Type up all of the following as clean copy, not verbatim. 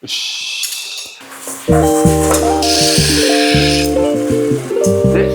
よし。で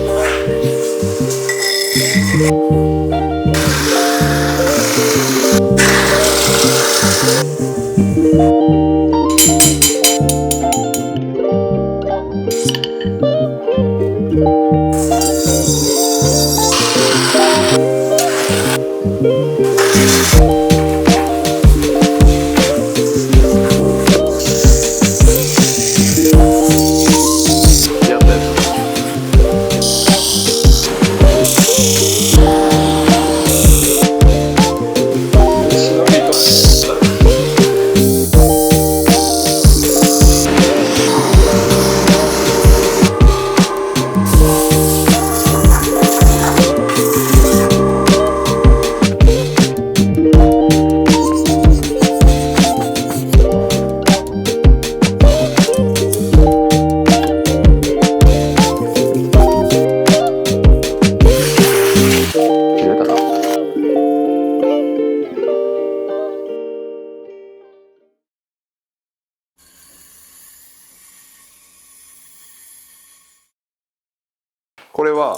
これは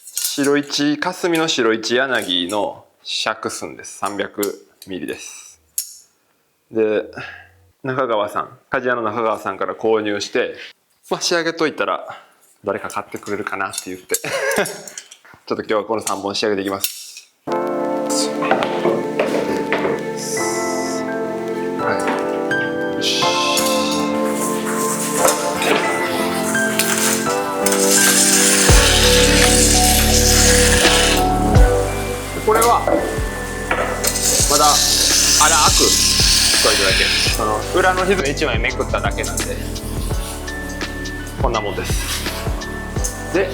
白一霞の白一柳の釈寸です。300ミリです。で中川さん、鍛冶屋の中川さんから購入して、仕上げといたら誰か買ってくれるかなって言ってちょっと今日はこの3本仕上げていきます。はい、よし。これはまだ粗くといただけ、その裏の歪み1枚めくっただけなんでこんなもんです。で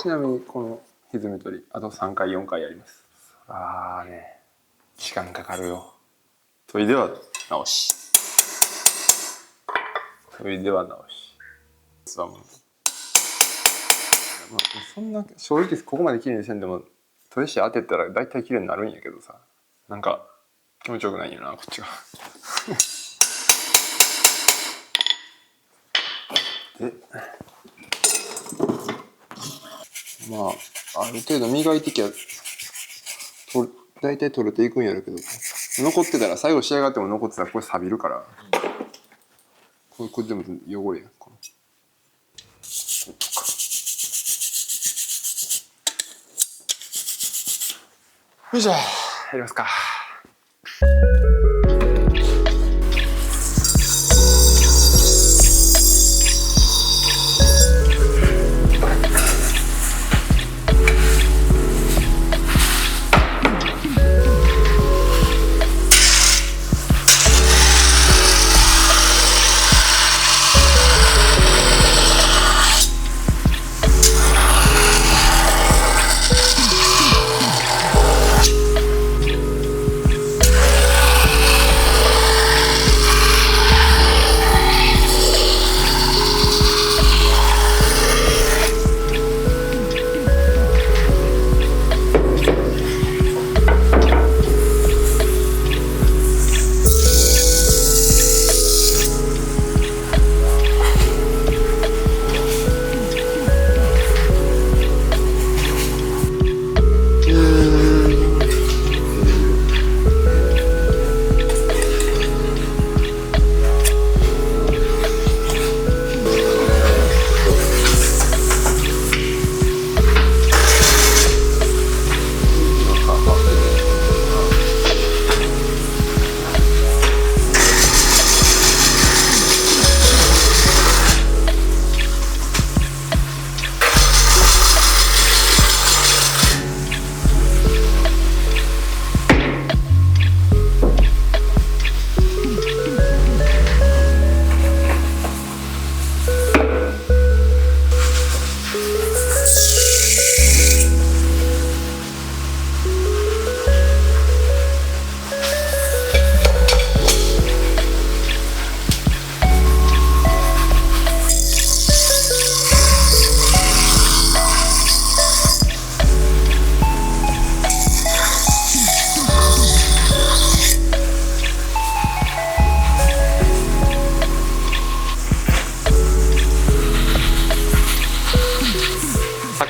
ちなみにこの歪み取りあと3回4回やります。時間かかるよ。研いでは直し、研いでは直し。そんな正直ここまで綺麗にせんでも砥石当てたら大体綺麗になるんやけどさ、なんか気持ちよくないよなこっちがである程度磨いてきゃ大体取れていくんやるけど、残ってたら最後仕上がっても残ってたらこれ錆びるから、これ全部汚れやん。よいしょ、やりますか。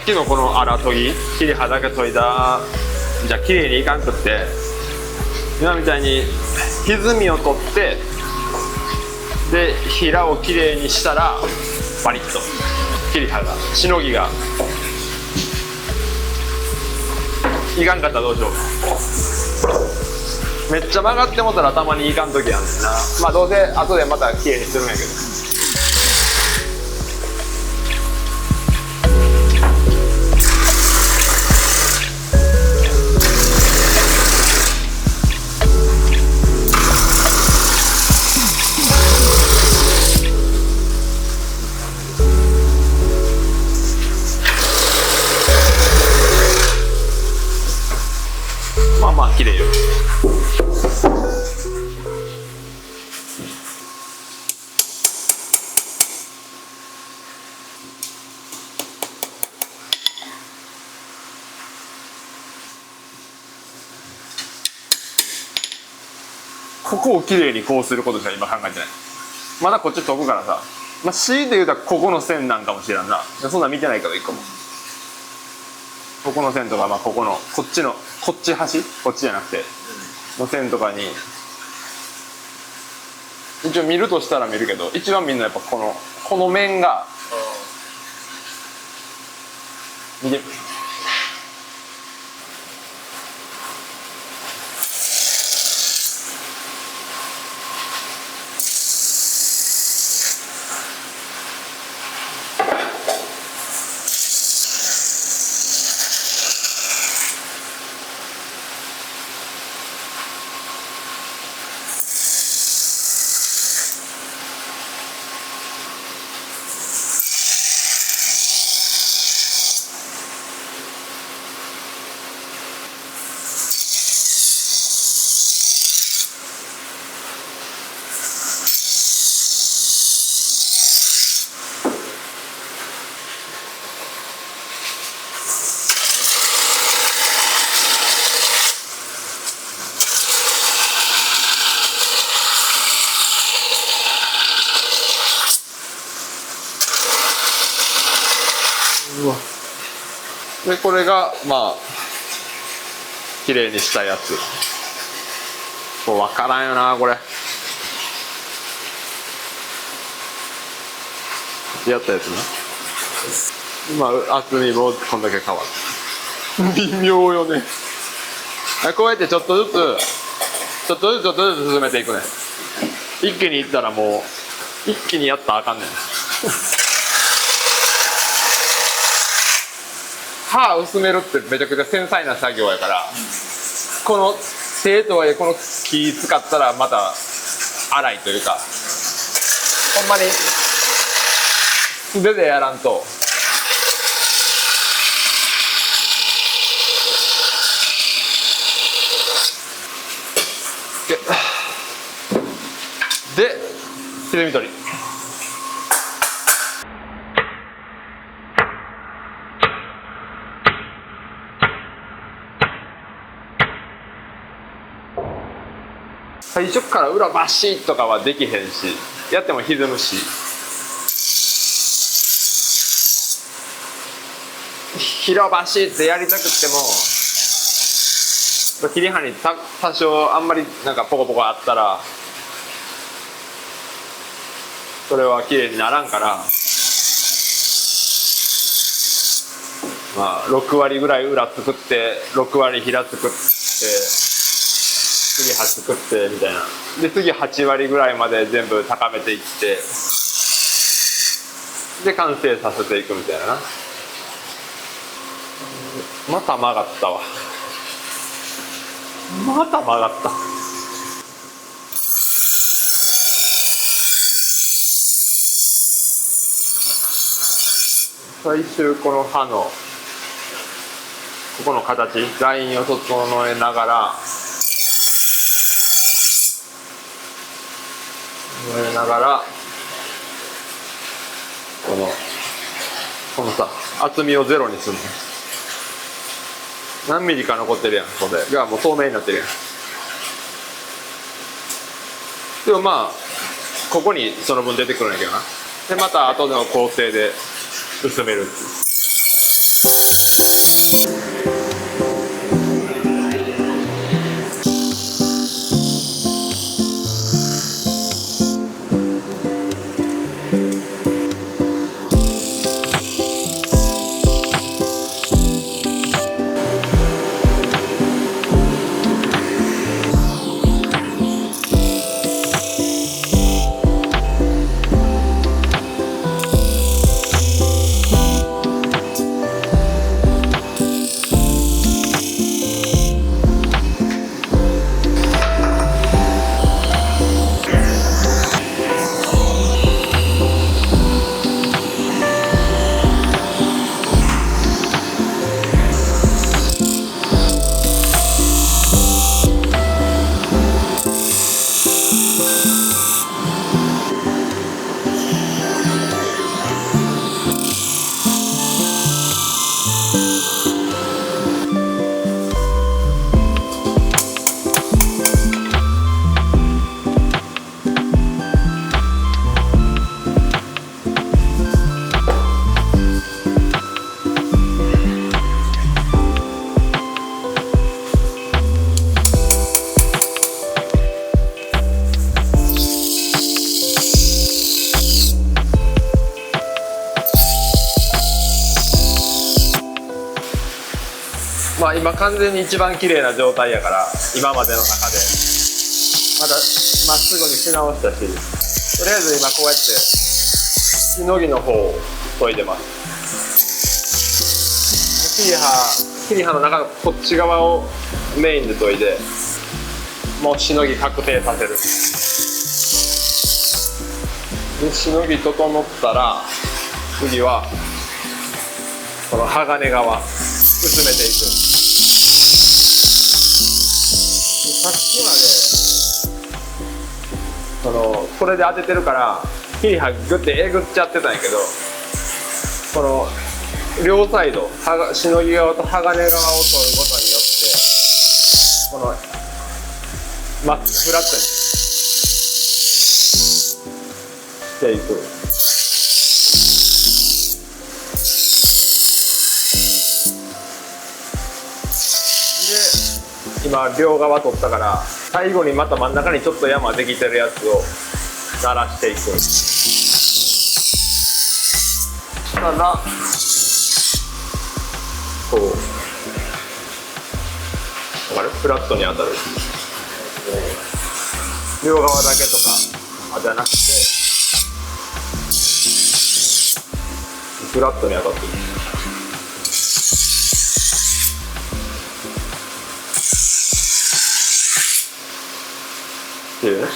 きのこの荒研ぎ切り刃だけ研いだじゃ綺麗にいかんくって、今みたいに歪みを取ってで平をきれいにしたらバリッと切り刃がしのぎがいかんかったらどうしよう。めっちゃ曲がってもたらたまにいかん時あんねんな。まあどうせ後でまたきれいにするんやけど。まあまあ綺麗よ。ここを綺麗にこうすることしか今考えてない。まだこっち研ぐからさ、まあ、強いて言うたらここの線なんかもしれんな。そんなん見てないけど一個も。ここの線とか、まあここのこっちのこっち端こっちじゃなくての線とかに一応見るとしたら見るけど、一番みんなやっぱこの面が見て。でこれがまあ綺麗にしたやつ。こう分からんよなこれ。やったやつな。今厚みもこんだけ変わる。微妙よね。こうやってちょっとずつ進めていくね。一気にいったらもう一気にやったらあかんねん。刃薄めるってめちゃくちゃ繊細な作業やから、この手とはいえこの木使ったらまた粗いというか、ほんまに素手でやらんと。で歪み取り。最初から裏バシッとかはできへんし、やっても歪むし、平バシッってやりたくっても切り刃に多少あんまりなんかポコポコあったらそれは綺麗にならんから、まあ6割ぐらい裏作って6割平作って次8作ってみたいな。で次8割ぐらいまで全部高めていってで完成させていくみたいなな。また曲がったわ。また曲がった。最終この刃のここの形ラインを整えながらこのさ厚みをゼロにするの。何ミリか残ってるやん。これがもう透明になってるやん。でもまあここにその分出てくるんやけどな。でまた後の工程で薄めるっていう。まあ今完全に一番綺麗な状態やから、今までの中でまたまっすぐにし直したし、とりあえず今こうやってしのぎの方を研いでます。切り刃の中のこっち側をメインで研いで、もうしのぎ確定させる。でしのぎ整ったら、次はこの鋼側薄めていく。さっきまでこれで当ててるから切り刃グッてえぐっちゃってたんやけど、この両サイドしのぎ側と鋼側を取ることによってこのフラットにしていく。で今両側取ったから最後にまた真ん中にちょっと山できてるやつを鳴らしていく。ただこう分かる？フラットに当たる。両側だけとかじゃなくてフラットに当たっていく。っていうね。